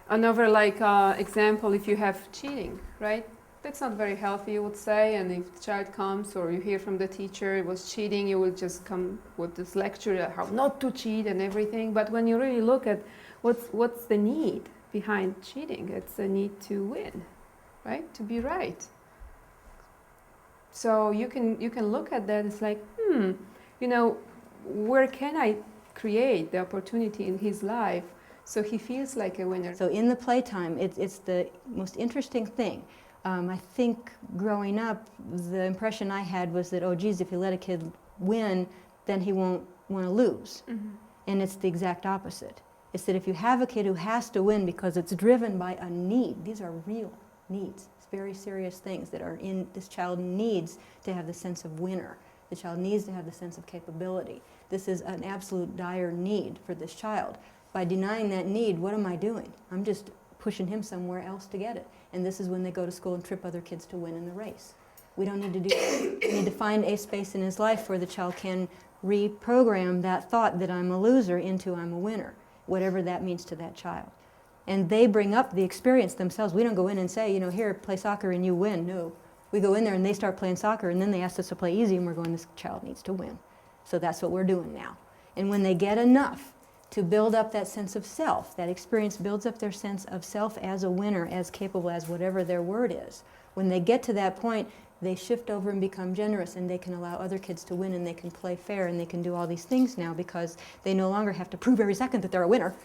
Another like example, if you have cheating, right? That's not very healthy, you would say. And if the child comes or you hear from the teacher it was cheating, you will just come with this lecture how not to cheat and everything. But when you really look at what's the need behind cheating, it's a need to win, right? To be right. So you can look at that. It's like, where can I create the opportunity in his life so he feels like a winner? So in the playtime, it's the most interesting thing. I think growing up, the impression I had was that, oh geez, if you let a kid win, then he won't want to lose. Mm-hmm. And it's the exact opposite. It's that if you have a kid who has to win because it's driven by a need, these are real needs. It's very serious things that are in, this child needs to have the sense of winner. The child needs to have the sense of capability. This is an absolute dire need for this child. By denying that need, what am I doing? I'm just pushing him somewhere else to get it. And this is when they go to school and trip other kids to win in the race. We don't need to do that. We need to find a space in his life where the child can reprogram that thought that I'm a loser into I'm a winner, whatever that means to that child. And they bring up the experience themselves. We don't go in and say, here, play soccer and you win. No. We go in there and they start playing soccer and then they ask us to play easy and we're going, this child needs to win. So that's what we're doing now. And when they get enough to build up that sense of self, that experience builds up their sense of self as a winner, as capable as whatever their word is. When they get to that point, they shift over and become generous and they can allow other kids to win and they can play fair and they can do all these things now because they no longer have to prove every second that they're a winner.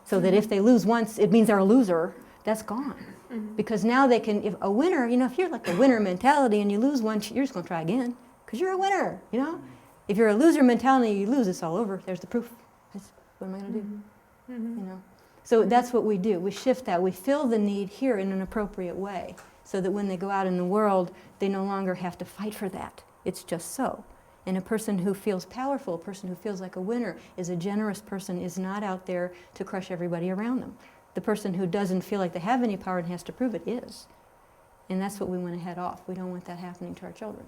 So that if they lose once, it means they're a loser. That's gone. Mm-hmm. Because now they can, if a winner, if you're like a winner mentality and you lose once, you're just going to try again because you're a winner, If you're a loser mentality, you lose, it's all over. There's the proof. What am I going to do? Mm-hmm. So that's what we do. We shift that. We fill the need here in an appropriate way so that when they go out in the world, they no longer have to fight for that. It's just so. And a person who feels powerful, a person who feels like a winner, is a generous person, is not out there to crush everybody around them. The person who doesn't feel like they have any power and has to prove it is. And that's what we want to head off. We don't want that happening to our children.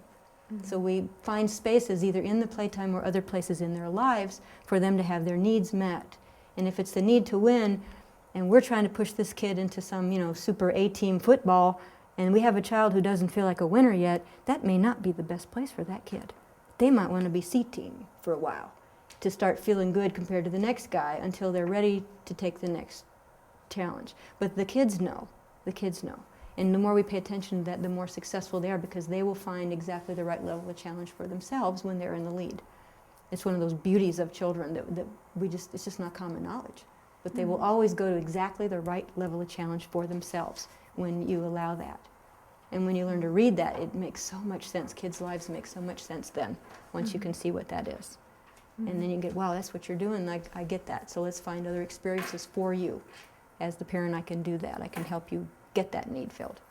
Mm-hmm. So we find spaces either in the playtime or other places in their lives for them to have their needs met. And if it's the need to win, and we're trying to push this kid into some, super A-team football, and we have a child who doesn't feel like a winner yet, that may not be the best place for that kid. They might want to be C-team for a while to start feeling good compared to the next guy until they're ready to take the next challenge. But the kids know. The kids know. And the more we pay attention to that, the more successful they are because they will find exactly the right level of challenge for themselves when they're in the lead. It's one of those beauties of children that it's just not common knowledge. But they will always go to exactly the right level of challenge for themselves when you allow that. And when you learn to read that, it makes so much sense. Kids' lives make so much sense then, once you can see what that is. And then you get, wow, that's what you're doing, I get that. So let's find other experiences for you. As the parent, I can do that. I can help you get that need filled.